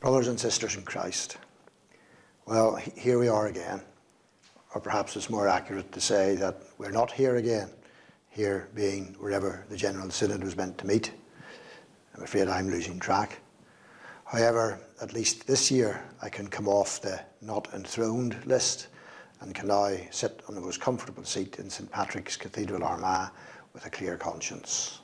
Brothers and sisters in Christ, well, here we are again, or perhaps it's more accurate to say that we're not here again, here being wherever the General Synod was meant to meet. I'm afraid I'm losing track. However, at least this year I can come off the not enthroned list and can now sit on the most comfortable seat in St Patrick's Cathedral, Armagh, with a clear conscience.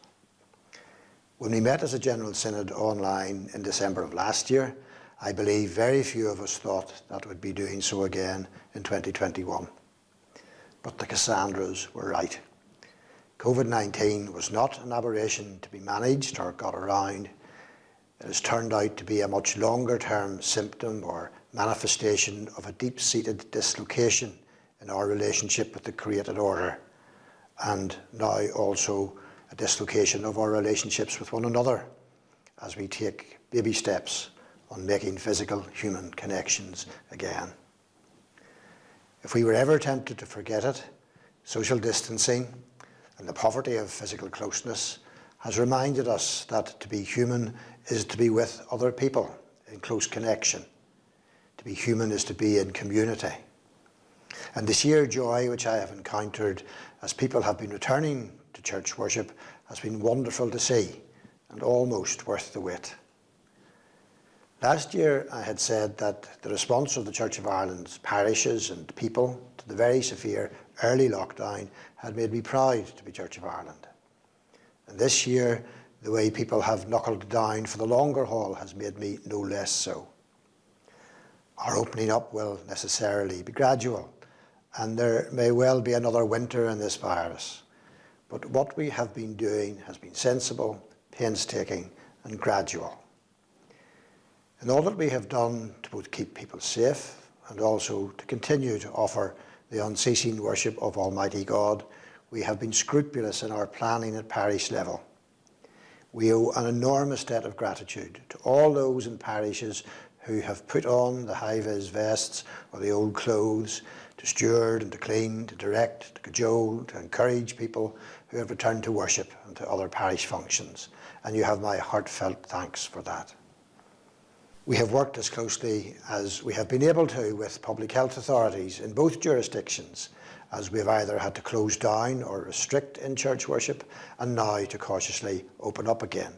When we met as a General Synod online in December of last year, I believe very few of us thought that we'd be doing so again in 2021. But the Cassandras were right. COVID-19 was not an aberration to be managed or got around. It has turned out to be a much longer-term symptom or manifestation of a deep-seated dislocation in our relationship with the created order, and now also a dislocation of our relationships with one another as we take baby steps on making physical human connections again. If we were ever tempted to forget it, social distancing and the poverty of physical closeness has reminded us that to be human is to be with other people in close connection. To be human is to be in community. And the sheer joy which I have encountered as people have been returning to church worship has been wonderful to see and almost worth the wait. Last year I had said that the response of the Church of Ireland's parishes and people to the very severe early lockdown had made me proud to be Church of Ireland. And this year the way people have knuckled down for the longer haul has made me no less so. Our opening up will necessarily be gradual, and there may well be another winter in this virus. But what we have been doing has been sensible, painstaking and gradual. And all that we have done to both keep people safe and also to continue to offer the unceasing worship of Almighty God, we have been scrupulous in our planning at parish level. We owe an enormous debt of gratitude to all those in parishes who have put on the high-vis vests or the old clothes to steward and to clean, to direct, to cajole, to encourage people who have returned to worship and to other parish functions. And you have my heartfelt thanks for that. We have worked as closely as we have been able to with public health authorities in both jurisdictions, as we have either had to close down or restrict in-church worship, and now to cautiously open up again.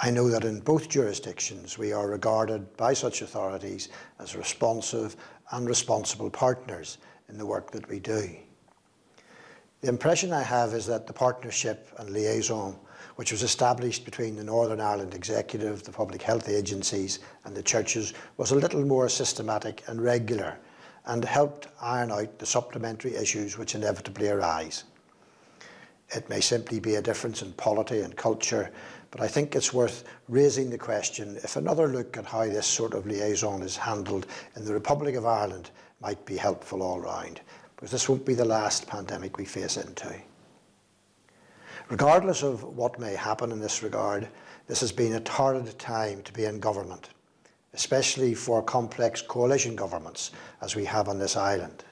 I know that in both jurisdictions we are regarded by such authorities as responsive and responsible partners in the work that we do. The impression I have is that the partnership and liaison which was established between the Northern Ireland Executive, the public health agencies and the churches was a little more systematic and regular and helped iron out the supplementary issues which inevitably arise. It may simply be a difference in polity and culture, but I think it's worth raising the question if another look at how this sort of liaison is handled in the Republic of Ireland might be helpful all round, because this won't be the last pandemic we face into. Regardless of what may happen in this regard, this has been a torrid time to be in government, especially for complex coalition governments as we have on this island.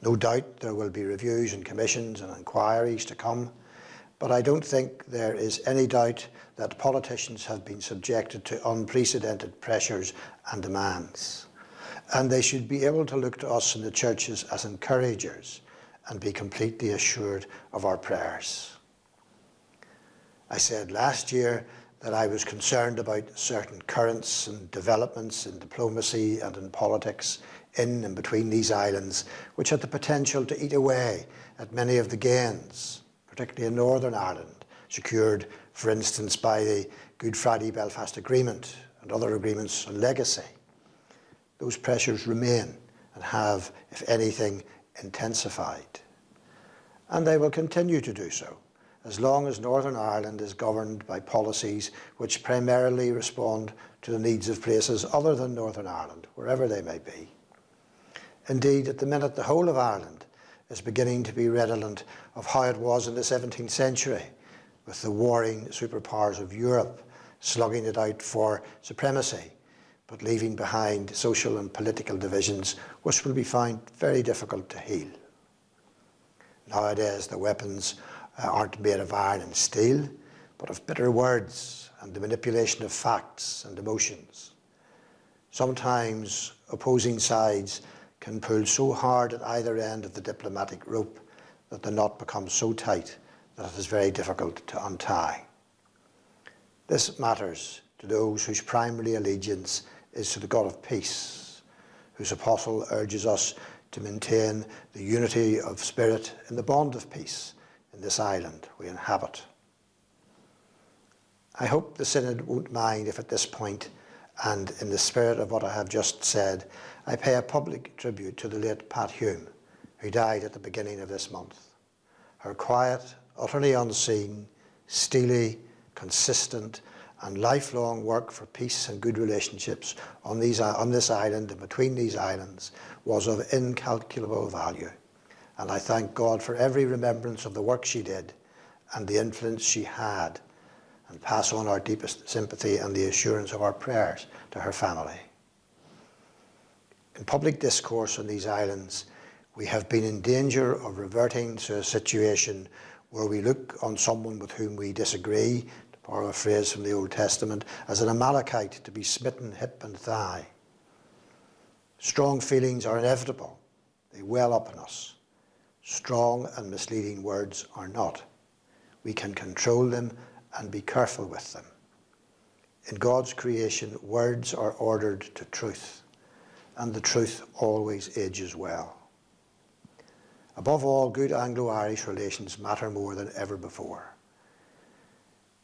No doubt there will be reviews and commissions and inquiries to come, but I don't think there is any doubt that politicians have been subjected to unprecedented pressures and demands, and they should be able to look to us in the churches as encouragers and be completely assured of our prayers. I said last year that I was concerned about certain currents and developments in diplomacy and in politics in and between these islands, which had the potential to eat away at many of the gains, particularly in Northern Ireland, secured, for instance, by the Good Friday Belfast Agreement and other agreements on legacy. Those pressures remain and have, if anything, intensified. And they will continue to do so, as long as Northern Ireland is governed by policies which primarily respond to the needs of places other than Northern Ireland, wherever they may be. Indeed, at the minute, the whole of Ireland is beginning to be redolent of how it was in the 17th century, with the warring superpowers of Europe slugging it out for supremacy, but leaving behind social and political divisions which will be found very difficult to heal. Nowadays, the weapons aren't made of iron and steel, but of bitter words and the manipulation of facts and emotions. Sometimes opposing sides can pull so hard at either end of the diplomatic rope that the knot becomes so tight that it is very difficult to untie. This matters to those whose primary allegiance is to the God of peace, whose apostle urges us to maintain the unity of spirit in the bond of peace in this island we inhabit. I hope the Synod won't mind if at this point, and in the spirit of what I have just said, I pay a public tribute to the late Pat Hume, who died at the beginning of this month. Her quiet, utterly unseen, steely, consistent, and lifelong work for peace and good relationships on this island and between these islands was of incalculable value. And I thank God for every remembrance of the work she did and the influence she had, and pass on our deepest sympathy and the assurance of our prayers to her family. In public discourse on these islands, we have been in danger of reverting to a situation where we look on someone with whom we disagree, to borrow a phrase from the Old Testament, as an Amalekite to be smitten hip and thigh. Strong feelings are inevitable. They well up in us. Strong and misleading words are not. We can control them and be careful with them. In God's creation, words are ordered to truth, and the truth always ages well. Above all, good Anglo-Irish relations matter more than ever before.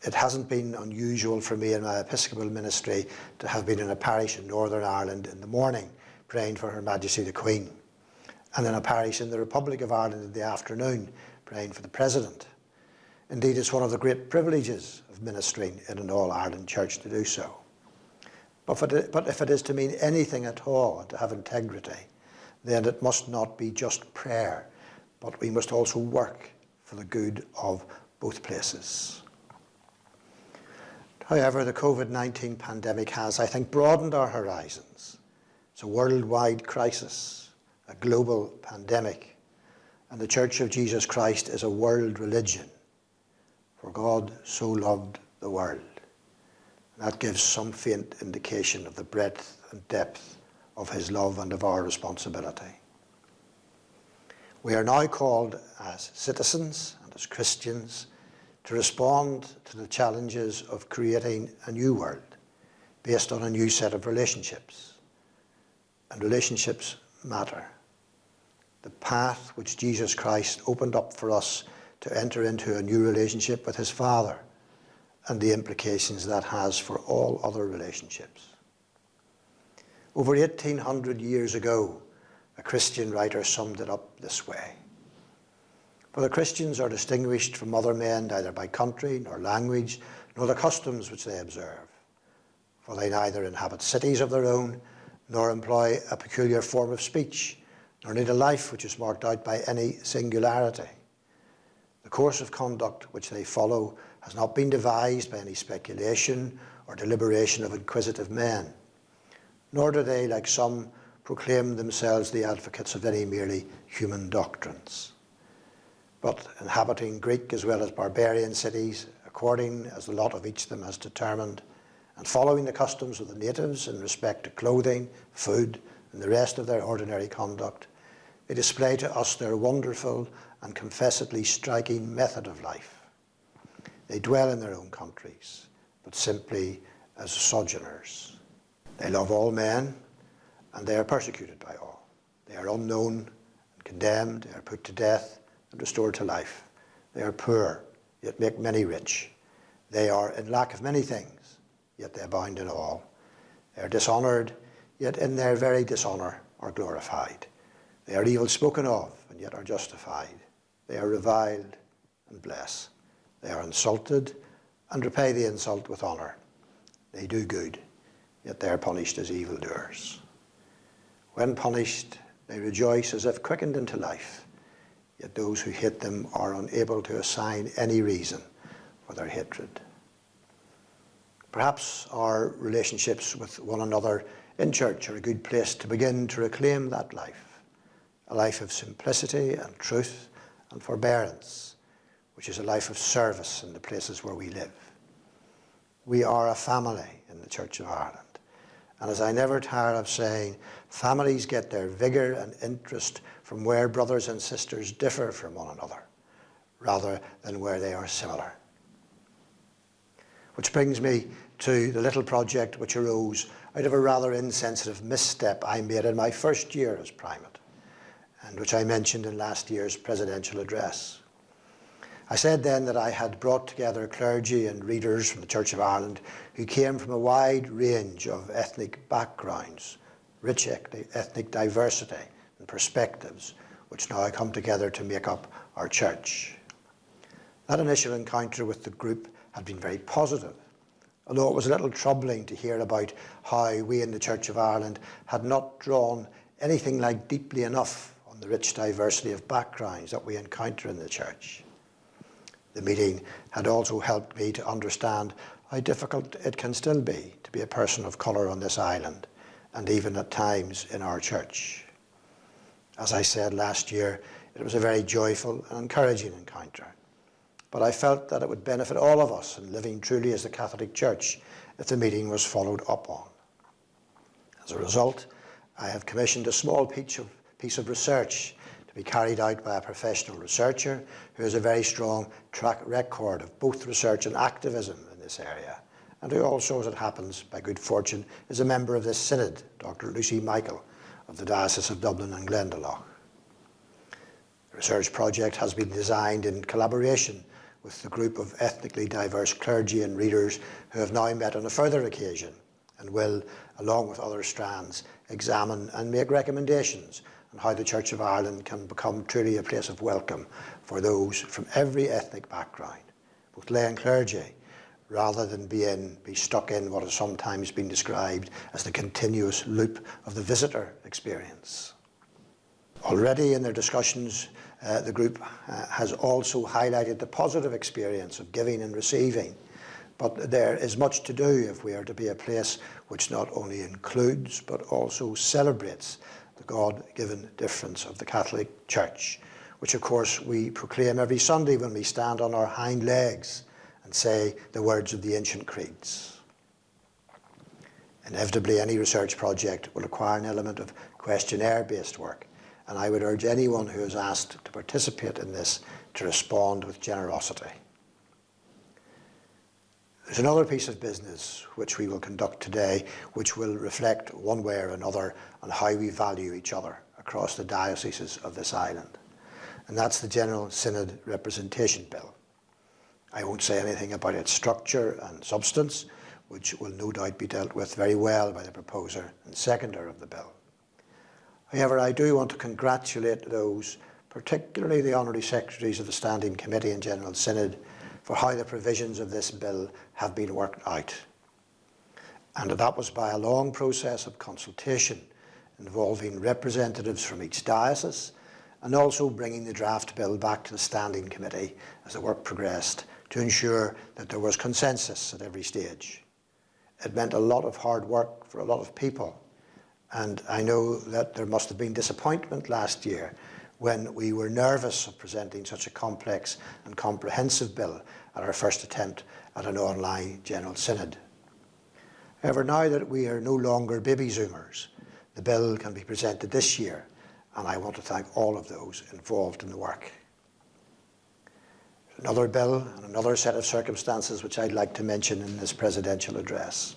It hasn't been unusual for me in my Episcopal ministry to have been in a parish in Northern Ireland in the morning praying for Her Majesty the Queen, and in a parish in the Republic of Ireland in the afternoon praying for the President. Indeed, it's one of the great privileges of ministering in an all-Ireland church to do so. But if it is to mean anything at all, to have integrity, then it must not be just prayer, but we must also work for the good of both places. However, the COVID-19 pandemic has, I think, broadened our horizons. It's a worldwide crisis, a global pandemic, and the Church of Jesus Christ is a world religion. For God so loved the world. And that gives some faint indication of the breadth and depth of his love and of our responsibility. We are now called as citizens and as Christians to respond to the challenges of creating a new world based on a new set of relationships. And relationships matter. The path which Jesus Christ opened up for us to enter into a new relationship with his Father, and the implications that has for all other relationships. Over 1800 years ago, a Christian writer summed it up this way: "For the Christians are distinguished from other men neither by country, nor language, nor the customs which they observe. For they neither inhabit cities of their own, nor employ a peculiar form of speech, nor lead a life which is marked out by any singularity. The course of conduct which they follow has not been devised by any speculation or deliberation of inquisitive men, nor do they, like some, proclaim themselves the advocates of any merely human doctrines. But inhabiting Greek as well as barbarian cities, according as the lot of each of them has determined, and following the customs of the natives in respect to clothing, food, and the rest of their ordinary conduct, they display to us their wonderful and confessedly striking method of life. They dwell in their own countries, but simply as sojourners. They love all men, and they are persecuted by all. They are unknown and condemned, they are put to death and restored to life. They are poor, yet make many rich. They are in lack of many things, yet they abound in all. They are dishonoured, yet in their very dishonour are glorified. They are evil spoken of, and yet are justified. They are reviled and bless. They are insulted and repay the insult with honour. They do good, yet they are punished as evildoers. When punished, they rejoice as if quickened into life, yet those who hate them are unable to assign any reason for their hatred." Perhaps our relationships with one another in church are a good place to begin to reclaim that life, a life of simplicity and truth and forbearance, which is a life of service in the places where we live. We are a family in the Church of Ireland, And as I never tire of saying, families get their vigour and interest from where brothers and sisters differ from one another, rather than where they are similar. Which brings me to the little project which arose out of a rather insensitive misstep I made in my first year as Primate, and which I mentioned in last year's presidential address. I said then that I had brought together clergy and readers from the Church of Ireland who came from a wide range of ethnic backgrounds, rich ethnic diversity and perspectives, which now come together to make up our church. That initial encounter with the group had been very positive, although it was a little troubling to hear about how we in the Church of Ireland had not drawn anything like deeply enough on the rich diversity of backgrounds that we encounter in the church. The meeting had also helped me to understand how difficult it can still be to be a person of colour on this island, and even at times in our church. As I said last year, it was a very joyful and encouraging encounter, but I felt that it would benefit all of us in living truly as the Catholic Church if the meeting was followed up on. As a result, I have commissioned a small piece of research to be carried out by a professional researcher who has a very strong track record of both research and activism in this area, and who also, as it happens, by good fortune, is a member of this Synod, Dr. Lucy Michael, of the Diocese of Dublin and Glendalough. The research project has been designed in collaboration with the group of ethnically diverse clergy and readers who have now met on a further occasion and will, along with other strands, examine and make recommendations on how the Church of Ireland can become truly a place of welcome for those from every ethnic background, both lay and clergy, rather than be stuck in what has sometimes been described as the continuous loop of the visitor experience. Already in their discussions, the group has also highlighted the positive experience of giving and receiving, but there is much to do if we are to be a place which not only includes but also celebrates the God-given difference of the Catholic Church, which of course we proclaim every Sunday when we stand on our hind legs and say the words of the ancient creeds. Inevitably, any research project will require an element of questionnaire-based work, and I would urge anyone who is asked to participate in this to respond with generosity. There's another piece of business which we will conduct today which will reflect one way or another on how we value each other across the dioceses of this island, and that's the General Synod Representation Bill. I won't say anything about its structure and substance, which will no doubt be dealt with very well by the proposer and seconder of the bill. However, I do want to congratulate those, particularly the Honorary Secretaries of the Standing Committee and General Synod, for how the provisions of this bill have been worked out. And that was by a long process of consultation involving representatives from each diocese, and also bringing the draft bill back to the Standing Committee as the work progressed to ensure that there was consensus at every stage. It meant a lot of hard work for a lot of people, and I know that there must have been disappointment last year when we were nervous of presenting such a complex and comprehensive bill at our first attempt at an online General Synod. However, now that we are no longer baby Zoomers, the bill can be presented this year, and I want to thank all of those involved in the work. There's another bill and another set of circumstances which I'd like to mention in this presidential address.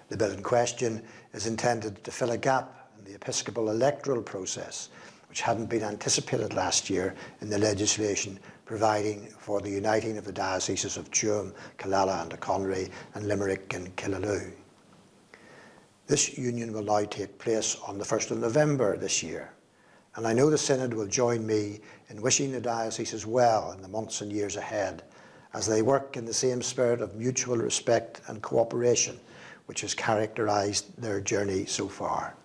The bill in question is intended to fill a gap in the episcopal electoral process which hadn't been anticipated last year in the legislation providing for the uniting of the dioceses of Tuam, Killala and Conry, and Limerick and Killaloe. This union will now take place on the 1st of November this year, and I know the Synod will join me in wishing the dioceses well in the months and years ahead as they work in the same spirit of mutual respect and cooperation which has characterised their journey so far,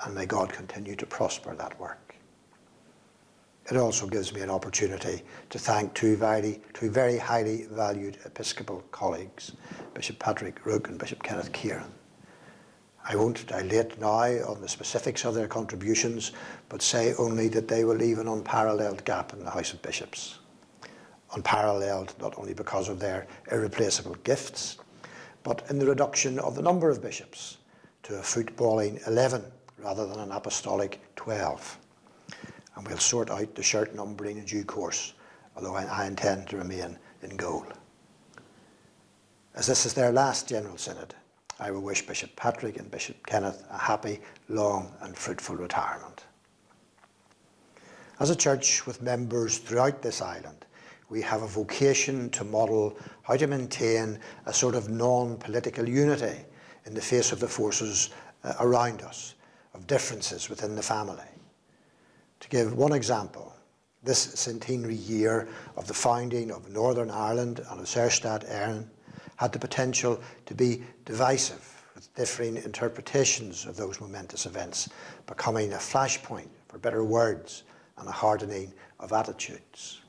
and may God continue to prosper that work. It also gives me an opportunity to thank two very highly valued Episcopal colleagues, Bishop Patrick Rook and Bishop Kenneth Kieran. I won't dilate now on the specifics of their contributions, but say only that they will leave an unparalleled gap in the House of Bishops. Unparalleled not only because of their irreplaceable gifts, but in the reduction of the number of bishops to a footballing 11 rather than an apostolic 12. And we'll sort out the shirt numbering in due course, although I intend to remain in goal. As this is their last General Synod, I will wish Bishop Patrick and Bishop Kenneth a happy, long and fruitful retirement. As a church with members throughout this island, we have a vocation to model how to maintain a sort of non-political unity in the face of the forces around us, of differences within the family. To give one example, this centenary year of the founding of Northern Ireland and of Saoirstad Éireann had the potential to be divisive, with differing interpretations of those momentous events becoming a flashpoint for bitter words and a hardening of attitudes.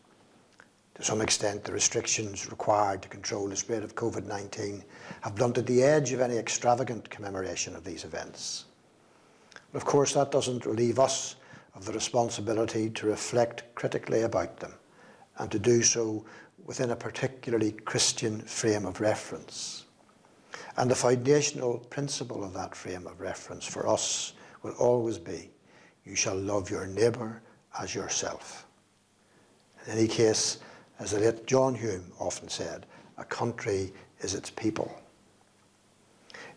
To some extent, the restrictions required to control the spread of COVID-19 have blunted the edge of any extravagant commemoration of these events. But of course, that doesn't relieve us of the responsibility to reflect critically about them and to do so within a particularly Christian frame of reference. And the foundational principle of that frame of reference for us will always be, you shall love your neighbour as yourself. In any case, as the late John Hume often said, a country is its people.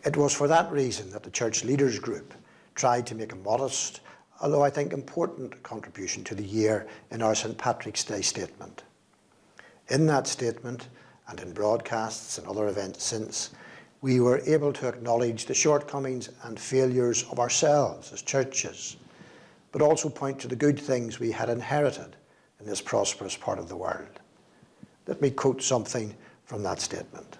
It was for that reason that the Church Leaders Group tried to make a modest, although I think important, contribution to the year in our St. Patrick's Day statement. In that statement, and in broadcasts and other events since, we were able to acknowledge the shortcomings and failures of ourselves as churches, but also point to the good things we had inherited in this prosperous part of the world. Let me quote something from that statement.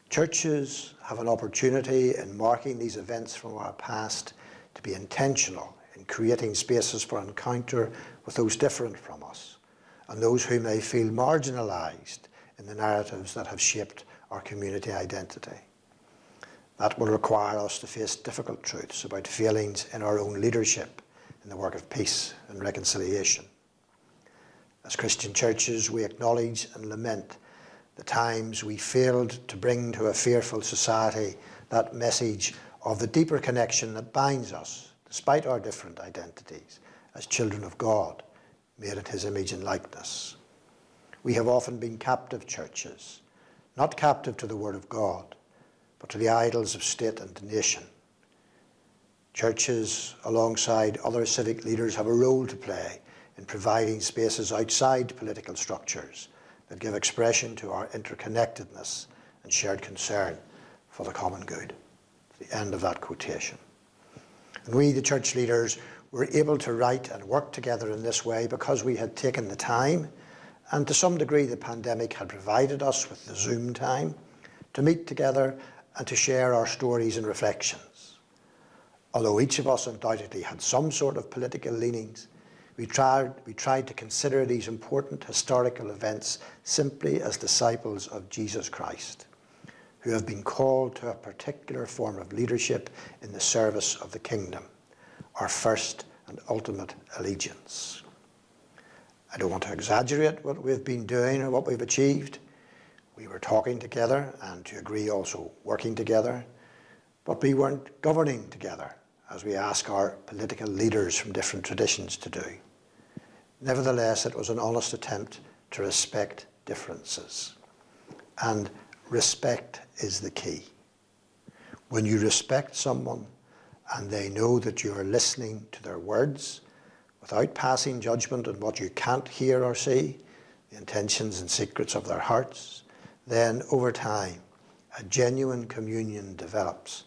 Churches have an opportunity in marking these events from our past to be intentional in creating spaces for encounter with those different from us and those who may feel marginalised in the narratives that have shaped our community identity. That will require us to face difficult truths about failings in our own leadership in the work of peace and reconciliation. As Christian churches, we acknowledge and lament the times we failed to bring to a fearful society that message of the deeper connection that binds us, despite our different identities, as children of God, made in his image and likeness. We have often been captive churches, not captive to the Word of God, but to the idols of state and nation. Churches, alongside other civic leaders, have a role to play in providing spaces outside political structures that give expression to our interconnectedness and shared concern for the common good. The end of that quotation. And we, the church leaders, were able to write and work together in this way because we had taken the time, and to some degree the pandemic had provided us with the Zoom time, to meet together and to share our stories and reflections. Although each of us undoubtedly had some sort of political leanings, we tried to consider these important historical events simply as disciples of Jesus Christ, who have been called to a particular form of leadership in the service of the kingdom, our first and ultimate allegiance. I don't want to exaggerate what we've been doing or what we've achieved. We were talking together, and to agree also working together, but we weren't governing together, as we ask our political leaders from different traditions to do. Nevertheless, it was an honest attempt to respect differences. And respect is the key. When you respect someone and they know that you are listening to their words without passing judgment on what you can't hear or see, the intentions and secrets of their hearts, then over time, a genuine communion develops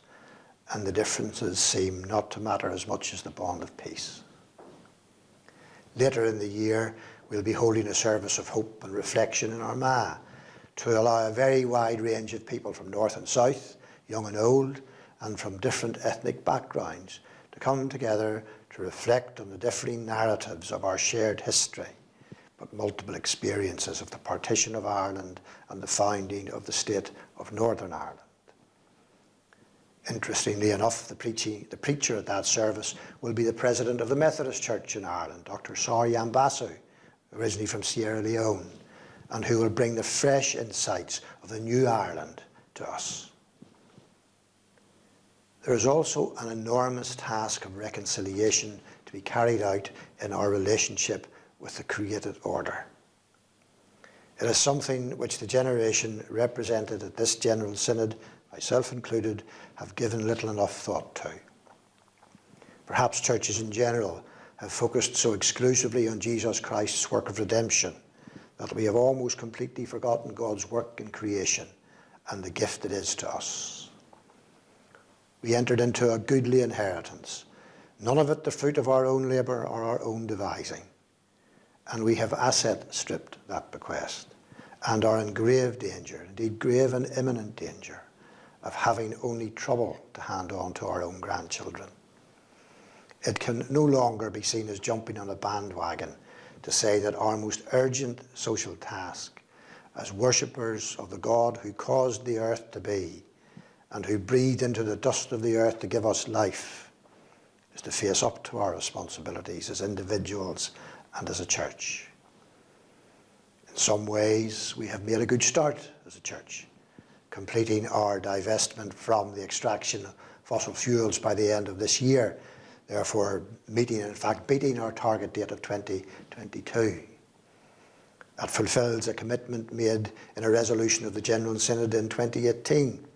and the differences seem not to matter as much as the bond of peace. Later in the year, we'll be holding a service of hope and reflection in Armagh to allow a very wide range of people from north and south, young and old, and from different ethnic backgrounds to come together to reflect on the differing narratives of our shared history, but multiple experiences of the partition of Ireland and the founding of the state of Northern Ireland. Interestingly enough, the preacher at that service will be the president of the Methodist Church in Ireland, Dr. Sar Yambasu, originally from Sierra Leone, and who will bring the fresh insights of the new Ireland to us. There is also an enormous task of reconciliation to be carried out in our relationship with the created order. It is something which the generation represented at this General Synod, myself included, have given little enough thought to. Perhaps churches in general have focused so exclusively on Jesus Christ's work of redemption that we have almost completely forgotten God's work in creation and the gift it is to us. We entered into a goodly inheritance, none of it the fruit of our own labour or our own devising, and we have asset stripped that bequest and are in grave danger, indeed grave and imminent danger, of having only trouble to hand on to our own grandchildren. It can no longer be seen as jumping on a bandwagon to say that our most urgent social task as worshippers of the God who caused the earth to be and who breathed into the dust of the earth to give us life is to face up to our responsibilities as individuals and as a church. In some ways, we have made a good start as a church, completing our divestment from the extraction of fossil fuels by the end of this year, therefore beating our target date of 2022. That fulfills a commitment made in a resolution of the General Synod in 2018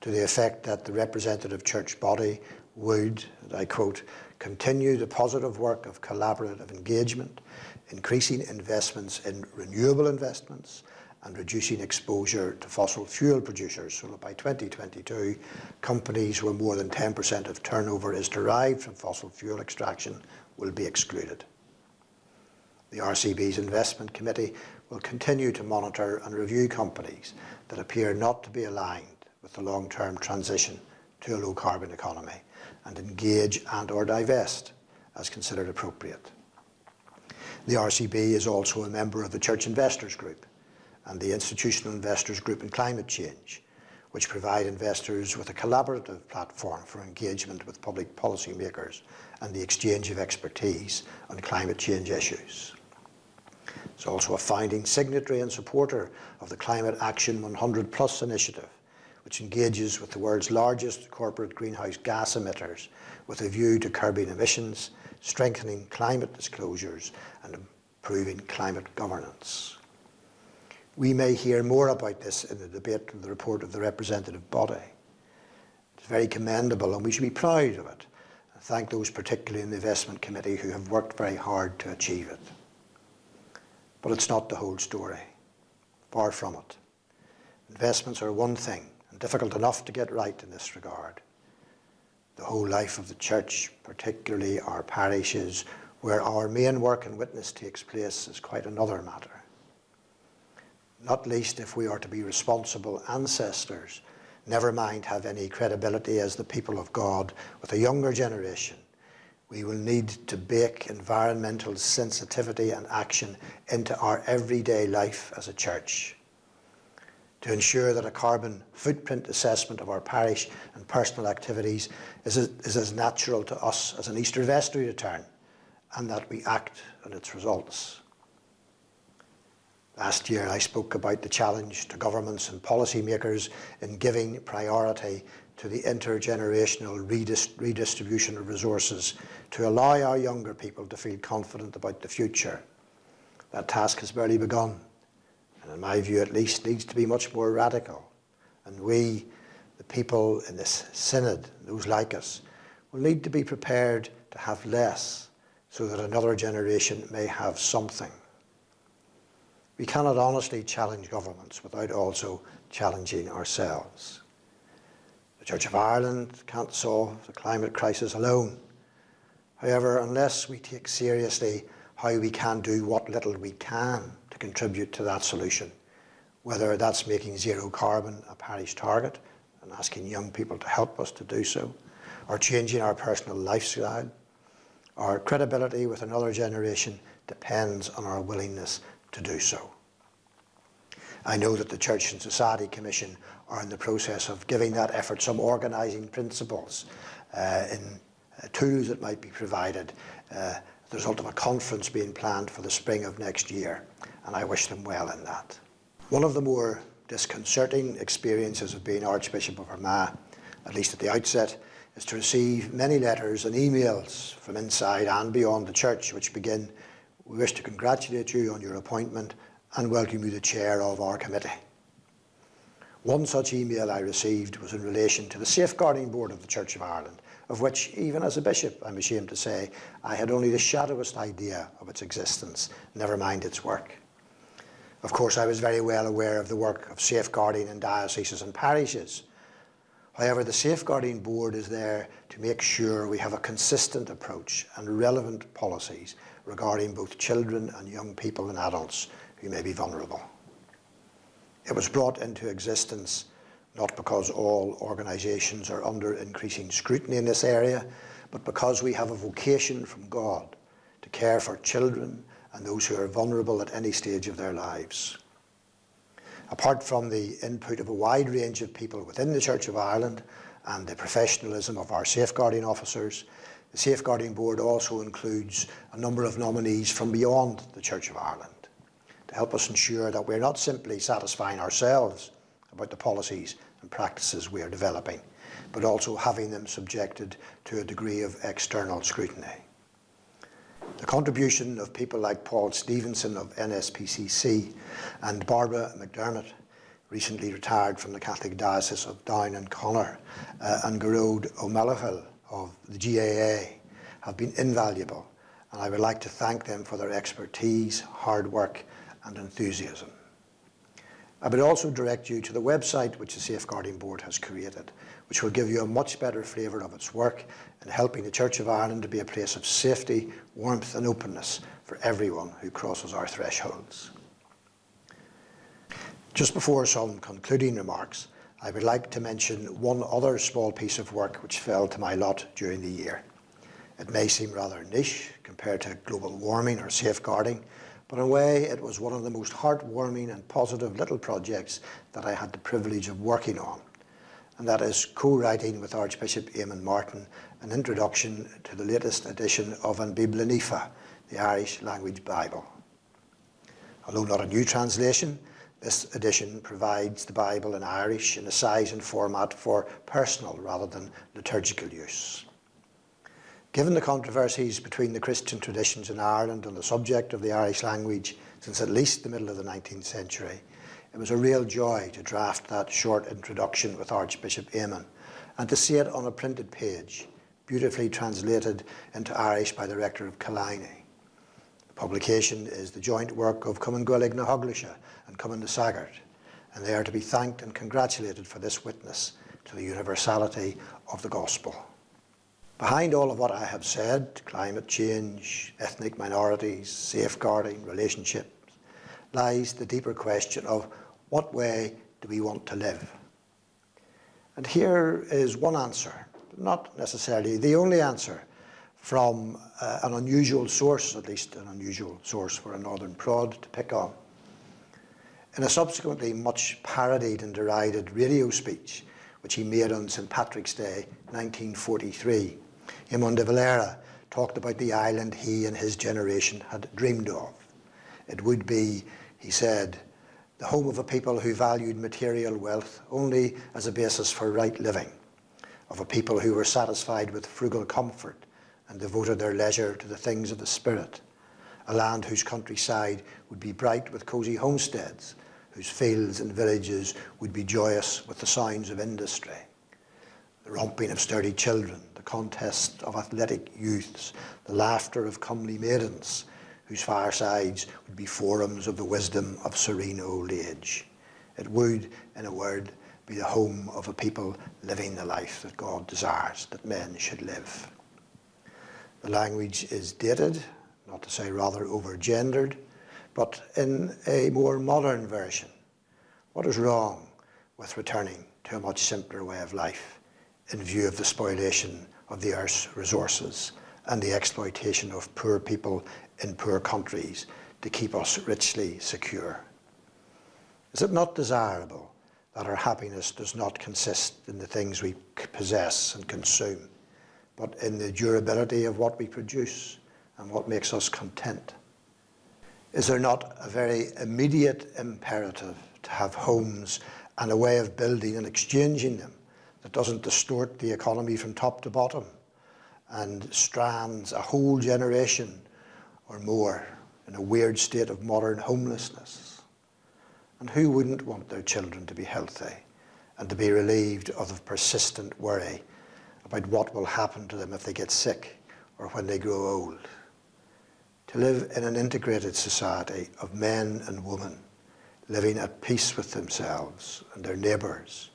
to the effect that the representative church body would, and I quote, continue the positive work of collaborative engagement, increasing investments in renewable investments, and reducing exposure to fossil fuel producers, so that by 2022, companies where more than 10% of turnover is derived from fossil fuel extraction will be excluded. The RCB's Investment Committee will continue to monitor and review companies that appear not to be aligned with the long-term transition to a low-carbon economy and engage and or divest as considered appropriate. The RCB is also a member of the Church Investors Group and the Institutional Investors Group in Climate Change, which provide investors with a collaborative platform for engagement with public policy makers and the exchange of expertise on climate change issues. It's also a founding signatory and supporter of the Climate Action 100+ initiative, which engages with the world's largest corporate greenhouse gas emitters with a view to curbing emissions, strengthening climate disclosures, and improving climate governance. We may hear more about this in the debate of the report of the representative body. It's very commendable and we should be proud of it. And thank those particularly in the Investment Committee who have worked very hard to achieve it. But it's not the whole story. Far from it. Investments are one thing and difficult enough to get right in this regard. The whole life of the church, particularly our parishes, where our main work and witness takes place, is quite another matter. Not least if we are to be responsible ancestors, never mind have any credibility as the people of God with a younger generation, we will need to bake environmental sensitivity and action into our everyday life as a church. To ensure that a carbon footprint assessment of our parish and personal activities is as natural to us as an Easter vestry return, and that we act on its results. Last year I spoke about the challenge to governments and policymakers in giving priority to the intergenerational redistribution of resources to allow our younger people to feel confident about the future. That task has barely begun, and in my view at least needs to be much more radical. And we, the people in this synod, those like us, will need to be prepared to have less so that another generation may have something. We cannot honestly challenge governments without also challenging ourselves. The Church of Ireland can't solve the climate crisis alone. However, unless we take seriously how we can do what little we can to contribute to that solution, whether that's making zero carbon a parish target and asking young people to help us to do so, or changing our personal lifestyle, our credibility with another generation depends on our willingness to do so. I know that the Church and Society Commission are in the process of giving that effort some organising principles in tools that might be provided as a result of a conference being planned for the spring of next year, and I wish them well in that. One of the more disconcerting experiences of being Archbishop of Armagh, at least at the outset, is to receive many letters and emails from inside and beyond the church which begin, "We wish to congratulate you on your appointment and welcome you the chair of our committee." One such email I received was in relation to the Safeguarding Board of the Church of Ireland, of which, even as a bishop, I'm ashamed to say, I had only the shadowest idea of its existence, never mind its work. Of course, I was very well aware of the work of safeguarding in dioceses and parishes. However, the Safeguarding Board is there to make sure we have a consistent approach and relevant policies regarding both children and young people and adults who may be vulnerable. It was brought into existence not because all organisations are under increasing scrutiny in this area, but because we have a vocation from God to care for children and those who are vulnerable at any stage of their lives. Apart from the input of a wide range of people within the Church of Ireland and the professionalism of our safeguarding officers, the Safeguarding Board also includes a number of nominees from beyond the Church of Ireland to help us ensure that we're not simply satisfying ourselves about the policies and practices we are developing, but also having them subjected to a degree of external scrutiny. The contribution of people like Paul Stevenson of NSPCC and Barbara McDermott, recently retired from the Catholic Diocese of Down and Connor, and Garode O'Mallaghill of the GAA have been invaluable, and I would like to thank them for their expertise, hard work and enthusiasm. I would also direct you to the website which the Safeguarding Board has created, which will give you a much better flavour of its work in helping the Church of Ireland to be a place of safety, warmth and openness for everyone who crosses our thresholds. Just before some concluding remarks, I would like to mention one other small piece of work which fell to my lot during the year. It may seem rather niche compared to global warming or safeguarding, but in a way it was one of the most heartwarming and positive little projects that I had the privilege of working on, and that is co-writing with Archbishop Eamon Martin an introduction to the latest edition of Biobla, the Irish language Bible. Although not a new translation, this edition provides the Bible in Irish in a size and format for personal rather than liturgical use. Given the controversies between the Christian traditions in Ireland on the subject of the Irish language since at least the middle of the 19th century, it was a real joy to draft that short introduction with Archbishop Eamon and to see it on a printed page, beautifully translated into Irish by the rector of Killiney. The publication is the joint work of Cumann Gaeilge na Hoglaise and Cumann na Sagart, and they are to be thanked and congratulated for this witness to the universality of the gospel. Behind all of what I have said, climate change, ethnic minorities, safeguarding, relationships, lies the deeper question of what way do we want to live? And here is one answer, not necessarily the only answer, from an unusual source, at least an unusual source for a Northern prod to pick on. In a subsequently much parodied and derided radio speech, which he made on St. Patrick's Day, 1943, Eamon de Valera talked about the island he and his generation had dreamed of. It would be, he said, the home of a people who valued material wealth only as a basis for right living, of a people who were satisfied with frugal comfort and devoted their leisure to the things of the spirit, a land whose countryside would be bright with cosy homesteads, whose fields and villages would be joyous with the sounds of industry, the romping of sturdy children, the contest of athletic youths, the laughter of comely maidens, whose firesides would be forums of the wisdom of serene old age. It would, in a word, be the home of a people living the life that God desires that men should live. The language is dated, not to say rather over-gendered, but in a more modern version. What is wrong with returning to a much simpler way of life in view of the spoliation of the earth's resources and the exploitation of poor people in poor countries to keep us richly secure? Is it not desirable that our happiness does not consist in the things we possess and consume, but in the durability of what we produce and what makes us content? Is there not a very immediate imperative to have homes and a way of building and exchanging them that doesn't distort the economy from top to bottom and strands a whole generation or more in a weird state of modern homelessness. And who wouldn't want their children to be healthy and to be relieved of the persistent worry about what will happen to them if they get sick or when they grow old? To live in an integrated society of men and women living at peace with themselves and their neighbours,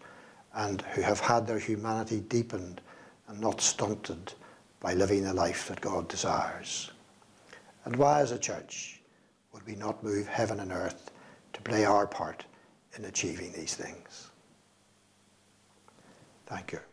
and who have had their humanity deepened and not stunted by living a life that God desires. And why, as a church, would we not move heaven and earth to play our part in achieving these things? Thank you.